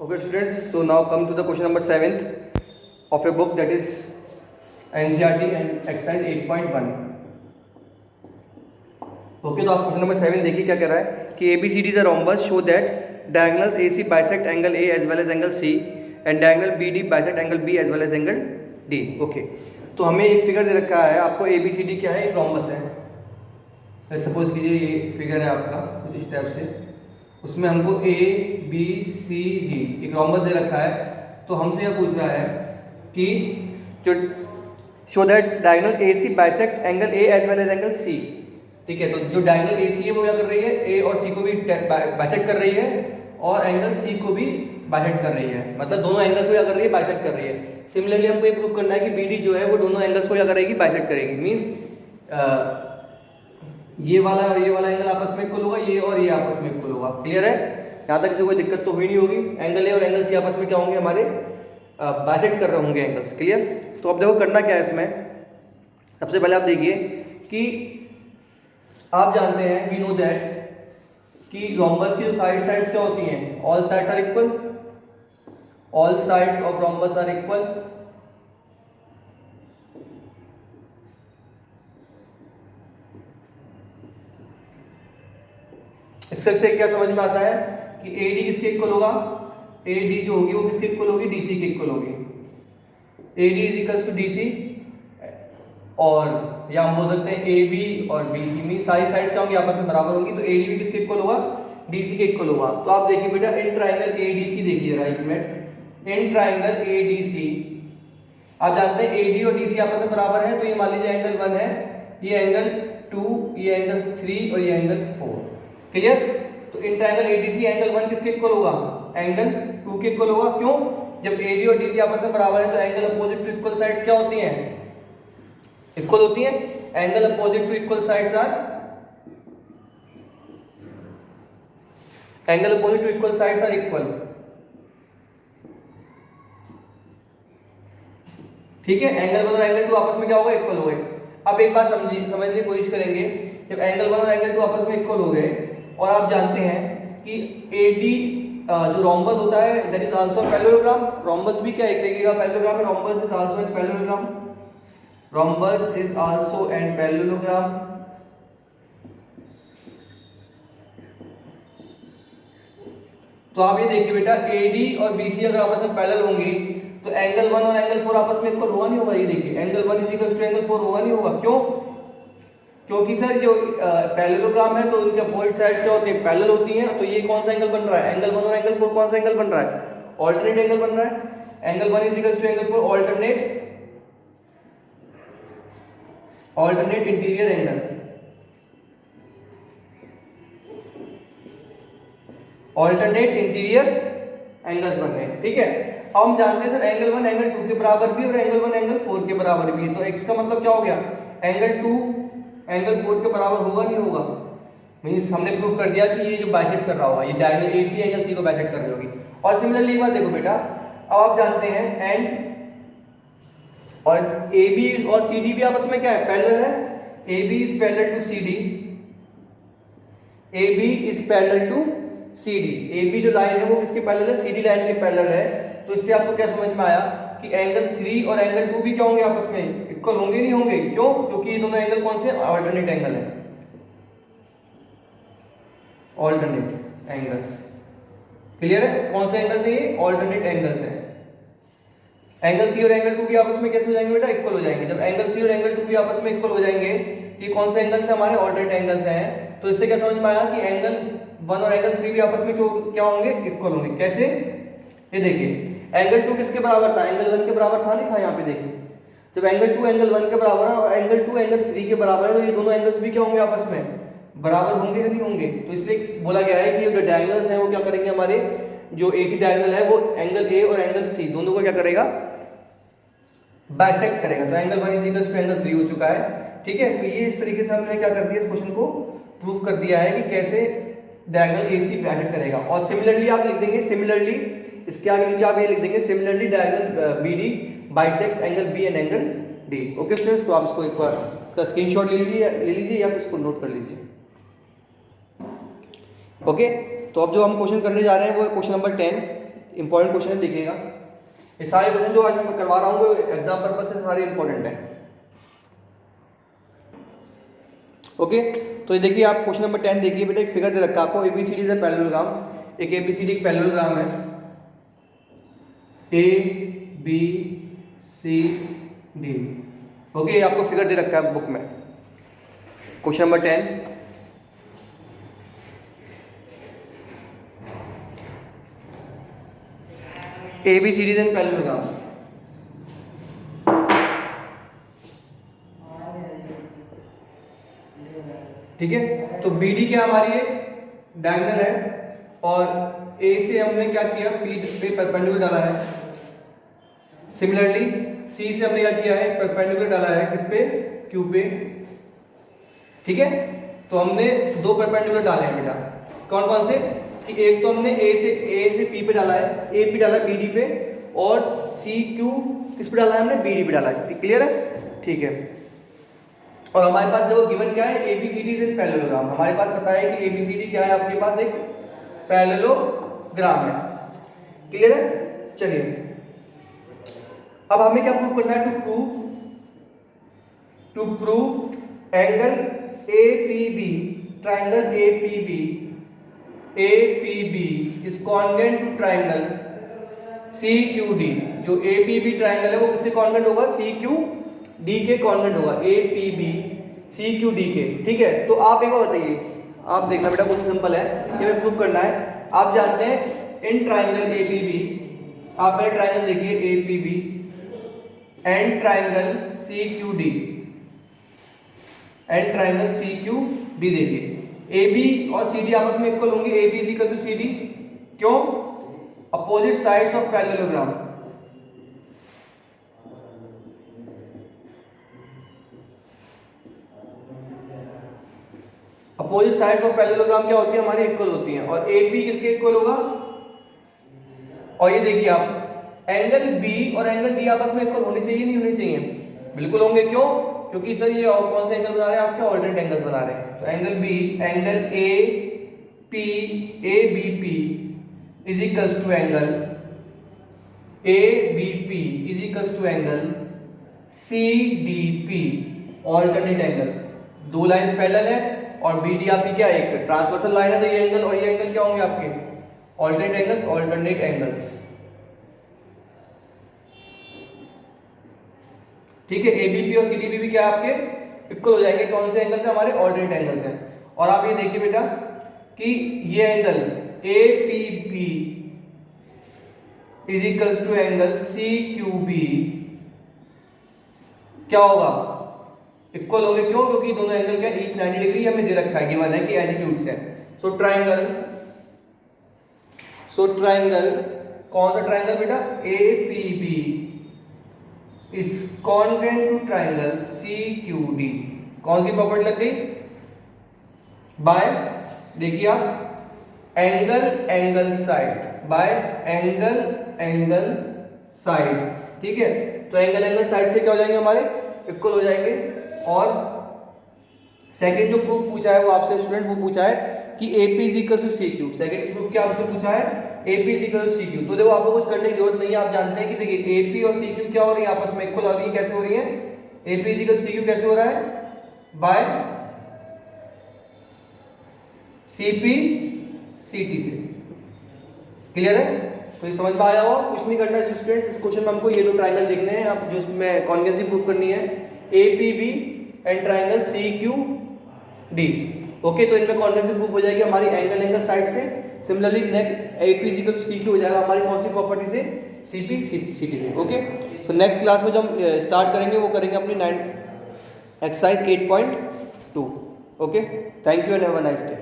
Okay students, so now come to the question number 7th of a book, that is NCERT and exercise 8.1. Okay, तो आप question number 7 देखिए क्या कह रहा है कि ABCD is a rhombus show that diagonals AC bisect angle A as well as angle C and diagonal BD bisect angle B as well as angle D. Okay, तो हमें एक फिगर दे रखा है आपको, ABCD क्या है, एक रोम्बस है. सपोज कीजिए ये फिगर है आपका इस टाइप से, उसमें हमको ABCD एक रोम्बस दे रखा है. तो हमसे यह पूछ रहा है कि जो show that diagonal AC bisect angle A as well as angle C. ठीक है, तो जो डायगोनल AC है वो क्या कर रही है, A और C को भी बाइसेक्ट कर रही है और एंगल C को भी बाइसेक्ट कर रही है, मतलब दोनों एंगल्स को क्या कर रही है, बाइसेक्ट कर रही है. सिमिलरली हमको ये प्रूव करना है कि BD जो है वो दोनों एंगल्स को क्या करेगी, बाइसेक्ट करेगी. मींस ये वाला और ये वाला एंगल आपस में इक्वल होगा, ये और ये आपस में इक्वल होगा. क्लियर है? यहाँ तक किसी कोई दिक्कत तो हुई नहीं होगी. एंगल A और एंगल C आपस में क्या होंगे, हमारे बाइसेक्ट कर रहे होंगे एंगल्स. क्लियर? तो अब देखो करना क्या है इसमें. सबसे पहले आप देखिए कि आप जानते हैं, वी नो दैट कि रोम्बस की जो साइड्स क्या होती हैं, all sides are equal. All sides of rhombus are equal. इससे क्या समझ में आता है कि AD किसके इक्वल होगा, AD जो होगी वो किसके इक्वल होगी, DC के इक्वल होगी. AD is equals to DC, और या हम बोल सकते हैं AB और BC में सारी साइड्स क्या होंगी, आपस में बराबर होंगी. तो AD भी किसके इक्वल होगा, DC के इक्वल होगा. तो आप देखिए बेटा, इन ट्राइंगल ADC देखिए राइट में, इन ट्राइंगल ADC आप जानते हैं AD और DC आपस में बराबर है. तो ये मान लीजिए एंगल 1 है, ये एंगल 2, ये एंगल 3 और ये एंगल 4. क्लियर? तो इन ट्राइंगल ADC एंगल 1 किसके इक्वल होगा, एंगल 2 के इक्वल होगा. क्यों? जब AD और DC आपस में बराबर है तो angle opposite to equal sides क्या होती हैं, इक्वल होती है. Angle opposite to equal sides are, angle opposite to equal sides are equal. ठीक है, एंगल 1 और एंगल 2 आपस में क्या होगा, इक्वल हो गए. अब एक बात समझने की कोशिश करेंगे, जब एंगल 1 और एंगल 2 आपस में इक्वल हो गए और आप जानते हैं कि AD जो रोम्बस होता है that is also parallelogram. Rhombus भी क्या एक तरीके का पैरेललोग्राम है. Rhombus is also an parallelogram. Rhombus is also an parallelogram. तो आप ये देखिए बेटा, AD और BC अगर आपस में पैरेलल होंगी तो एंगल 1 और एंगल 4 आपस में इक्वल होगा नहीं होगा. ये देखिए angle 1 is equal to angle 4 होगा नहीं होगा. क्यों? क्योंकि सर जो पैरेललोग्राम है तो उनके अपोजिट साइड्स क्या होती हैं, पैरेलल होती हैं. तो ये कौन सा एंगल बन रहा है, एंगल 1 और एंगल 4 कौन सा एंगल बन रहा है, ऑल्टरनेट एंगल बन रहा है. Angle 1 is equal to angle 4 alternate interior angle. Alternate interior angles बन रहे हैं. ठीक है, अब हम जानते हैं सर एंगल 1 एंगल 2 के बराबर भी और एंगल 1 एंगल 4 के बराबर भी है. तो x का मतलब क्या हो गया, एंगल 2 एंगल 4 के बराबर होगा नहीं होगा. मींस हमने प्रूफ कर दिया कि ये जो बाइसेक्ट कर रहा होगा, ये डायगोनल AC एंगल C को बाइसेक्ट कर रही होगी. और सिमिलरली एक बात देखो बेटा, अब आप जानते हैं एंड और AB और CD भी आपस में क्या है, पैरेलल है. AB is parallel to CD, AB is parallel to CD. AB जो लाइन है वो किसके पैरेलल है, CD लाइन के पैरेलल है. तो इससे आपको क्या समझ में आया कि एंगल 3 और एंगल 2 भी क्या होंगे, आपस में इक्वल होंगे नहीं होंगे. क्यों? क्योंकि ये दोनों एंगल कौन से, अल्टरनेट एंगल है. Alternate angles. क्लियर है? कौन से एंगल्स है ये, अल्टरनेट एंगल्स है. एंगल 3 और एंगल 2 भी आपस में कैसे हो जाएंगे बेटा, इक्वल हो जाएंगे. जब एंगल 3 और एंगल 2 भी आपस में इक्वल हो जाएंगे, ये कौन से एंगल्स है, हमारे अल्टरनेट एंगल्स हैं. तो इससे क्या समझ में आया कि एंगल 1 और एंगल 3 भी आपस में क्या होंगे, इक्वल होंगे. कैसे? ये देखिए एंगल 2 किसके बराबर था, एंगल 1 के बराबर था नहीं था. यहाँ पे देखिए जब एंगल 2 एंगल 1 के बराबर है और एंगल 2 एंगल 3 के बराबर है, तो ये दोनों एंगल्स भी क्या होंगे, आपस में बराबर होंगे या नहीं होंगे. तो इसलिए बोला गया है कि जो डायगोनल्स हैं वो क्या करेंगे, हमारे जो AC डायगोनल है वो एंगल A और एंगल C दोनों को क्या करेगा, बाइसेक्ट करेगा. तो angle 1 is equal to angle 3 हो चुका है. ठीक है, तो ये इस तरीके से हमने क्या कर दिया, इस क्वेश्चन को प्रूफ कर दिया है कि कैसे डायगोनल AC बाइसेक्ट करेगा. और सिमिलरली आप लिख देंगे, सिमिलरली इसके आगे नीचे आप ये लिख देंगे, similarly diagonal BD bisects angle B and angle D. Okay students, तो आप इसको एक बार इसका स्क्रीनशॉट ले लीजिए या फिर इसको नोट कर लीजिए. ओके, तो अब जो हम क्वेश्चन करने जा रहे हैं वो है क्वेश्चन नंबर 10. इंपॉर्टेंट क्वेश्चन है, देखिएगा। ये सारे क्वेश्चन जो आज मैं करवा रहा हूँ वो एग्जाम पर्पज से सारे इंपॉर्टेंट हैं। ओके, तो ये देखिए आप क्वेश्चन नंबर 10 देखिए बेटा, एक फिगर दे रखा है आपको, ABCD इज अ पैरेललोग्राम। एक ABCD एक पैरेललोग्राम है, ABCD। ओके, आपको फिगर दे रखा है बुक में। Question number 10, ABCD is an parallelogram. ठीक है, तो BD क्या हमारी एक डायगोनल है, और A से हमने क्या किया, P पे परपेंडिकुलर डाला है। सिमिलरली C से हमने क्या किया है, परपेंडिकुलर डाला है किस पे, Q पे। ठीक है, तो हमने दो परपेंडिकुलर डाले हैं बेटा, कौन कौन से, कि एक तो हमने A से P पे डाला है, AP डाला है BD पे, और CQ किस पे डाला है हमने, BD पे डाला है। क्लियर है, ठीक है। और हमारे पास जो गिवन क्या है, ABCD इज एन पैरेललोग्राम। हमारे पास पता है कि ABCD क्या है, आपके पास एक पैरेललोग्राम है। क्लियर है, चलिए अब हमें क्या प्रूव करना है, to prove angle APB, triangle APB is congruent to triangle CQD। जो APB ट्राइंगल है वो किससे कॉन्ग्रुएंट होगा, CQD के कॉन्ग्रुएंट होगा, APB CQD के। ठीक है, तो आप एक बार बताइए, आप देखना बेटा बहुत सिंपल है, ये हमें प्रूव करना है। आप जानते हैं इन ट्राइंगल APB, आप पहले ट्राइंगल देखिए APB and triangle CQD, and triangle CQD देखिए, AB और CD आपस में इक्वल होंगे, AB is equal to CD। क्यों, opposite sides of parallelogram. Opposite sides of parallelogram क्या होती है हमारी, इक्वल होती हैं। और AB किसके इक्वल होगा, और ये देखिए आप एंगल B और एंगल D आपस में इक्वल होने चाहिए, नहीं होने चाहिए, बिल्कुल होंगे। क्यों, क्योंकि सर ये और कौन से एंगल बना रहे हैं, आपके ऑल्टरनेट एंगल्स बना रहे हैं। तो angle B, angle ABP is equals to angle ABP is equals to angle CDP, alternate angles. दो लाइंस पैरेलल है और BD आपकी क्या, एक ट्रांसवर्सल लाइन है, तो ये एंगल और ये एंगल क्या होंगे आपके, ऑल्टरनेट एंगल्स, ऑल्टरनेट एंगल्स। ठीक है, ABP और CDP भी क्या आपके इक्वल हो जाएंगे, कौन से एंगल से, हमारे ऑल्टरनेट एंगल्स हैं। और आप ये देखिए बेटा कि ये angle APB is equals to angle CQB क्या होगा, इक्वल होंगे। क्यों, क्योंकि दोनों एंगल का ईच 90 डिग्री हमें दे रखा है, गिवन है कि एल्टीट्यूड्स है। सो ट्राइंगल कौन सा ट्राइंगल बेटा, APB is congruent to triangle CQD। कौन सी प्रॉपर्टी लग गई, बाय, देखिए आप angle side, by angle side. ठीक है, तो एंगल साइड से क्या हो जाएंगे, हमारे इक्वल हो जाएंगे। और सेकंड जो प्रूफ पूछा है वो आपसे स्टूडेंट वो पूछा है कि AP is equal to CQ। Second proof क्या आपसे पूछा है, AP is equal to CQ। तो देखो आपको कुछ करने की जरूरत नहीं है, आप जानते हैं कि देखिए AP और CQ क्या हो रही है, आपस में इक्वल हो रही है। कैसे हो रही है, AP is equal to CQ कैसे हो रहा है, बाय CP CT से। क्लियर है, तो ये समझ में आया होगा। कुछ नहीं करना है स्टूडेंट्स, इस क्वेश्चन में हमको ये दो ट्राइंगल देखने हैं, आप जो इसमें कॉन्वेंसी प्रूफ करनी है, APB and triangle CQD। Okay, तो इनमें कॉन्वेंसी प्रूफ हो जाएगी हमारी एंगल साइड से। Similarly next AP is equal to CQ हो जाएगा हमारी कौन सी प्रॉपर्टी से, CP CT से। ओके, सो नेक्स्ट क्लास में जो हम स्टार्ट करेंगे वो करेंगे अपनी exercise 8.2। Okay, thank you and have a nice day.